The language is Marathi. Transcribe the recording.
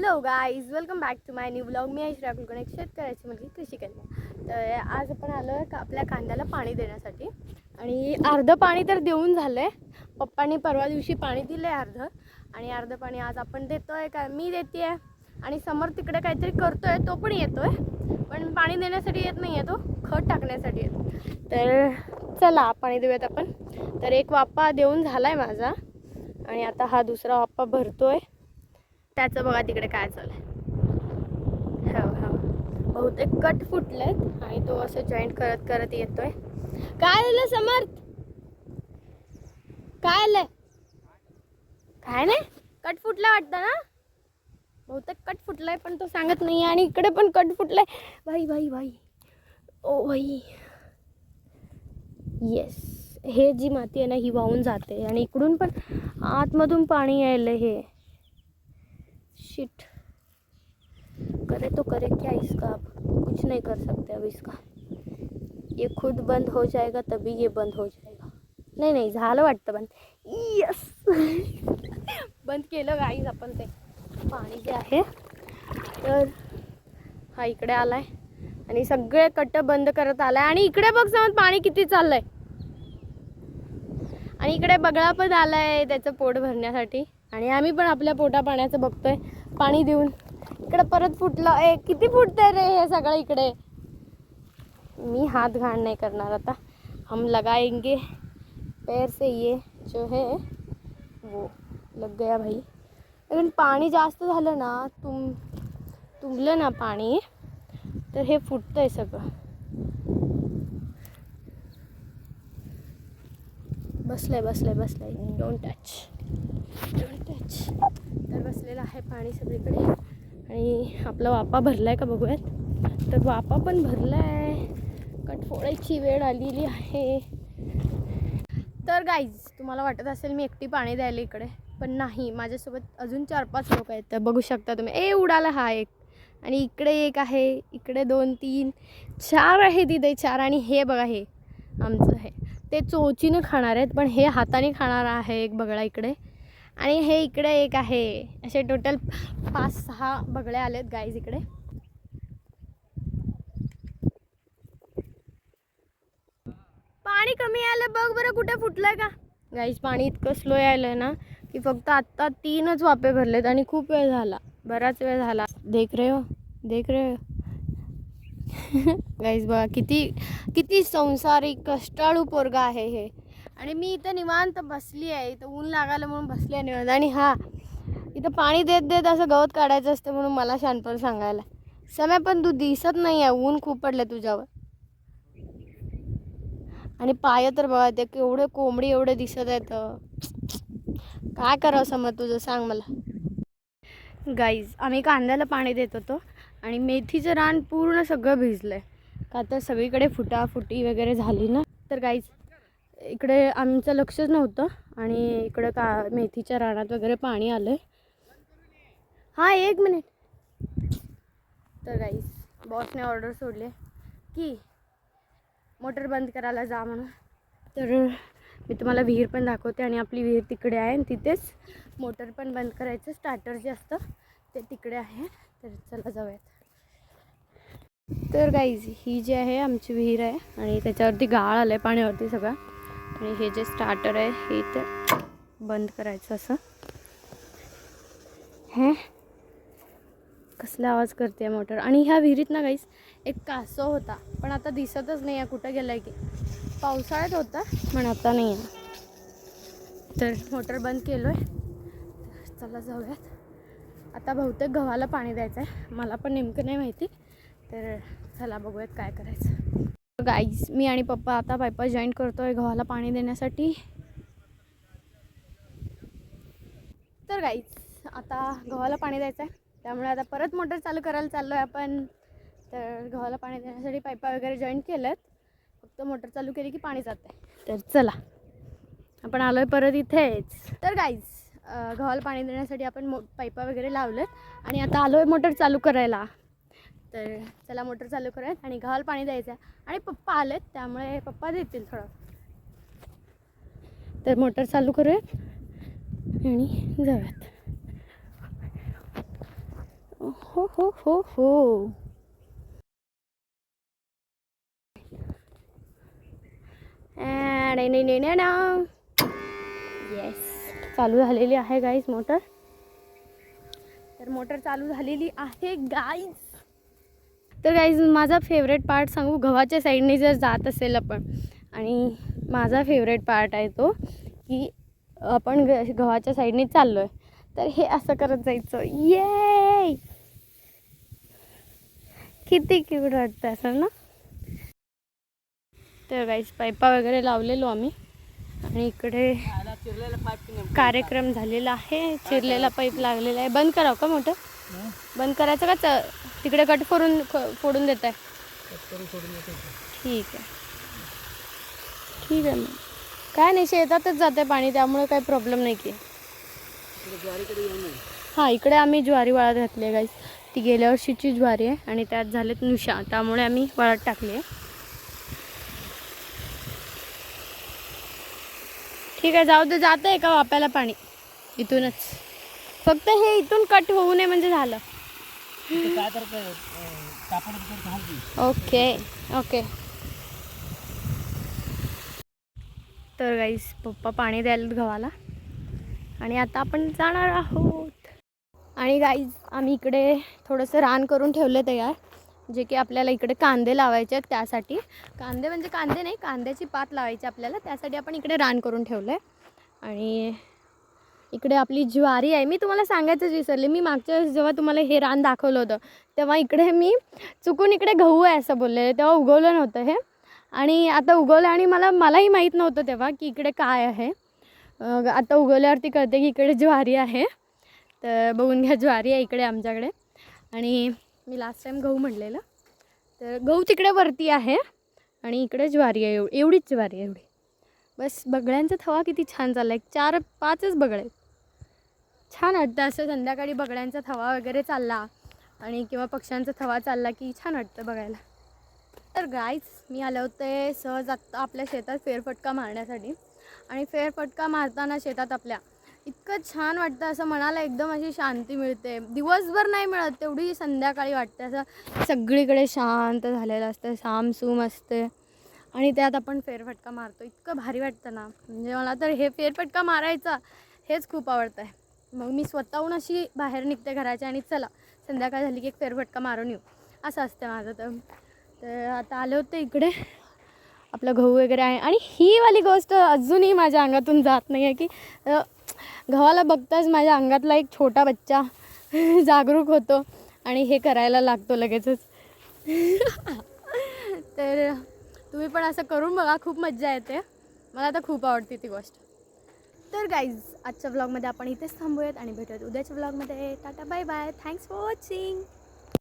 Hello guys, welcome back to my new blog. मी आयश्री कुलकर्णी, शेतकऱ्याची मुलगी कृषी कन्या. तर आज आपण आलो आहे आपल्या कांद्याला पाणी देण्यासाठी आणि अर्ध पाणी तर देऊन झालं आहे. पप्पांनी परवा दिवशी पाणी दिलं आहे अर्ध, आणि अर्ध पाणी आज आपण देतो आहे. का मी देते आहे आणि समोर तिकडे काहीतरी करतो आहे, तो पण येतो आहे, पण पाणी देण्यासाठी येत नाही आहे, तो खत टाकण्यासाठी येतो. तर चला पाणी देऊयात आपण. तर एक वाफा देऊन झाला आहे माझा आणि आता हा दुसरा वाफा भरतो आहे. त्याचं बघा तिकडे काय चालू आहे. हो बहुतेक कट फुटलेत आणि तो असं जॉईंट करत करत येतोय. काय झालं समर्थ? काय आलंय? काय नाही, कट फुटला वाटतं ना. बहुतेक कट फुटलाय पण तो सांगत नाही. आणि इकडे पण कट फुटलाय. भाई भाई भाई, ओ भाई, येस. हे जी माती आहे ना ही वाहून जाते आणि इकडून पण आतमधून पाणी यायलंय. हे शिट, करे तो करे क्या इसका, अब कुछ नहीं कर सकते अब इसका. ये खुद बंद हो जाएगा तभी ये बंद हो जाएगा. नहीं नहीं झालं वाटतं बंद. यस बंद केलं गाईज आपण ते पाणी जे आहे. तर हा इकडे आलाय आणि सगळे कट्ट बंद करत आलाय. आणि इकडे बघ समज पाणी किती चाललंय. आणि इकडे बगळा पण आलाय त्याचं पोट भरण्यासाठी. आणि आम्ही पण आपल्या पोटा पाण्याचं बघतोय पाणी देऊन. इकडे परत फुटलं. किती फुटतंय रे हे सगळं इकडे. मी हात घाण नाही करणार आता. हम लगाएंगे पैर से. ये जो है वो लग गया भाई. लेकिन पाणी जास्त झालं ना, तुंबलं ना पाणी, तर हे फुटतंय सगळं. बसलंय बसलंय बसलंय. Don't touch. तर बसलेलं आहे पाणी सगळीकडे. आणि आपला वाफा भरलाय का बघूयात. तर वाफा पण भरलाय. कट फोडायची वेळ आलेली आहे. तर गाईज, तुम्हाला वाटत असेल मी एकटी पाणी द्यायला इकडे, पण नाही, माझ्यासोबत अजून 4-5 लोक आहेत. तर बघू शकता तुम्ही. उडाला हा एक, आणि इकडे एक आहे, इकडे 2, 3, 4 आहे तिथे 4. आणि हे बघा, हे आमचं आहे. ते चोचीनं खाणार आहेत, पण हे हाताने खाणार आहे एक बगळा इकडे. आणि हे इकडे एक आहे. असे टोटल 5-6 बगळे आलेत गाईज इकडे. पाणी कमी आलं बघ बरं, कुठे फुटलंय का गाईज. पाणी इतकं स्लो यायलंय ना की फक्त आत्ता 3च वाफे भरलेत आणि खूप वेळ झाला, बराच वेळ झाला. देख रहे हो गाईज, बघा किती संसारिक कष्टाळू पोरगा आहे हे. आणि मी इथं निवांत बसली आहे. इथं ऊन लागायला म्हणून बसली आहे निवांत. आणि हा इथं पाणी देत देत असं गवत काढायचं असतं म्हणून मला शानपण सांगायला. समय पण तू दिसत नाही आहे, ऊन खूप पडले तुझ्यावर. आणि पाय तर बघा, ते केवढे कोंबडी एवढे दिसत आहेत. काय करावं समज तुझं, सांग मला. गाईज, आम्ही कांद्याला पाणी देत होतो आणि मेथीचं रान पूर्ण सगळं भिजलंय. का तर सगळीकडे फुटाफुटी वगैरे झाली ना. तर गाईज, इकडे आमचं लक्षच नव्हतं आणि इकडं मेथीच्या रानात वगैरे पाणी आलं. हां, 1 मिनिट. तर गाईज, बॉसने ऑर्डर सोडले की मोटर बंद करायला जा म्हणून. तर मी तुम्हाला विहीर पण दाखवते. आणि आपली विहीर तिकडे आहे आणि तिथेच मोटर पण बंद करायचं स्टार्टर जे असतं ते तिकडे आहे. तर चला जाऊयात. तर गाईज, ही जी आहे आमची विहीर आहे आणि त्याच्यावरती गाळ आलं आहे पाण्यावरती सगळं. आणि हे जे स्टार्टर आहे हे इथे बंद करायचं असं. हे कसला आवाज करते मोटर. आणि ह्या विहिरीत ना गाईज एक कासव होता, पण आता दिसतच नाही आहे. कुठं गेलाय की. पावसाळ्यात होता पण आता नाही आहे. तर मोटर बंद केलो आहे. चला जाऊयात. आता बहुतेक गव्हाला पाणी द्यायचं आहे. मला पण नेमकं नाही माहिती. तर चला बघूयात काय करायचं. गाईज, मी आणि पप्पा आता पाईपा जॉईंट करतो आहे गव्हाला पाणी देण्यासाठी. तर गाईज, आता गव्हाला पाणी द्यायचं आहे, त्यामुळे आता परत मोटर चालू करायला चाललो आहे आपण. तर गव्हाला पाणी देण्यासाठी पाईपा वगैरे जॉईंट केलं आहेत. फक्त मोटर चालू केली की पाणी जातं आहे. तर चला, आपण आलो आहे परत इथेच. तर गाईज, गव्हाला पाणी देण्यासाठी आपण पाईपा वगैरे लावलेत आणि आता आलो आहे मोटर चालू करायला. तर चला मोटर चालू करूयात आणि गव्हाला पाणी द्यायचं आहे. आणि पप्पा आलेत त्यामुळे पप्पा देतील थोडं. तर मोटर चालू करूयात आणि जाऊयात. हो हो हो हो. येस, चालू झालेली आहे गाईज मोटर. तर मोटर चालू झालेली आहे गाईज. तर गाईज माझा फेवरेट पार्ट सांगू, गव्हाच्या साईडने जर जात असेल आपण, आणि माझा फेवरेट पार्ट आहे तो की आपण गव्हाच्या साईडने चाललो आहे तर हे असं करत जायचं. ये किती क्यूट वाटतं असं ना. तर गाईज पाईपा वगैरे लावलेलो आम्ही आणि इकडे कार्यक्रम झालेला आहे. चिरलेला पाईप लागलेला आहे. बंद करावं का मोठं? बंद करायचं का तिकडे कट फोडून देत आहे? ठीक आहे ठीक आहे. मग काय नाही, शेतातच जाते पाणी, त्यामुळे काही प्रॉब्लेम नाही की. हां, इकडे आम्ही ज्वारी वाळत घातली आहे गाईज. ती गेल्या वर्षीची ज्वारी आहे आणि त्यात झालेत नुशा, त्यामुळे आम्ही वाळत टाकली आहे. ठीक आहे, जाऊ दे. जातं आहे का वाप्याला पाणी इथूनच? फक्त हे इथून कट होऊ नये म्हणजे झालं. Okay okay. तर गाईस पप्पा पाणी द्यायला गव्हाला आणि आता आपण जाणार आहोत. आणि गाईज आम्ही इकडे थोडंसं रान करून ठेवलं तयार, जे की आपल्याला इकडे कांदे लावायचे आहेत. त्यासाठी कांदे म्हणजे कांदे नाही, कांद्याची पात लावायची आपल्याला, त्यासाठी आपण इकडे रान करून ठेवलं आहे. आणि इकडे आपली ज्वारी आहे. मी तुम्हाला सांगायचंच विसरले, मी मागच्या वेळेस जेव्हा तुम्हाला हे रान दाखवलं होतं तेव्हा इकडे मी चुकून इकडे गहू आहे असं बोललेलं, तेव्हा उगवलं नव्हतं हे. आणि आता उगवलं आणि मलाही माहीत नव्हतं तेव्हा की इकडे काय आहे. आता उगवल्यावरती कळते की इकडे ज्वारी आहे. तर बघून घ्या, ज्वारी आहे इकडे आमच्याकडे. आणि मी लास्ट टाईम गहू म्हटलेलं, तर गहू तिकडे वरती आहे आणि इकडे ज्वारी आहे. एवढीच ज्वारी आहे, एवढी बस. बगळ्यांचा थवा किती छान चालला आहे. 4-5च बगळे आहेत. छान वाटतं असं संध्याकाळी बगळ्यांचा थवा वगैरे चालला आणि किंवा पक्ष्यांचा थवा चालला की छान वाटतं बघायला. तर गाईज मी आले होते सहज आत्ता आपल्या शेतात फेरफटका मारण्यासाठी. आणि फेरफटका मारताना शेतात आपल्या इतकं छान वाटतं, असं मनाला एकदम अशी शांती मिळते. दिवसभर नाही मिळत, तेवढी संध्याकाळी वाटते. असं सगळीकडे शांत झालेलं असतं, सामसूम असते आणि त्यात आपण फेरफटका मारतो. इतकं भारी वाटतं ना, म्हणजे मला तर हे फेरफटका मारायचा हेच खूप आवडतं आहे. मग मी स्वतःहून अशी बाहेर निघते घराच्या आणि चला संध्याकाळ झाली की एक फेरफटका मारून येऊ, असं असतं माझं. तर आता आले होते इकडे, आपलं गहू वगैरे आहे. आणि ही वाली गोष्ट अजूनही माझ्या अंगातून जात नाही आहे की गव्हाला बघताच माझ्या अंगातला एक छोटा बच्चा जागरूक होतो आणि हे करायला लागतो लगेचच. तर तुम्ही पण असं करून बघा, खूप मज्जा येते. मला तर खूप आवडते ती गोष्ट. तर गाईज आजच्या व्लॉगमध्ये आपण इथेच थांबूयात आणि भेटूयात उद्याच्या व्लॉगमध्ये. Tata bye bye. Thanks for watching.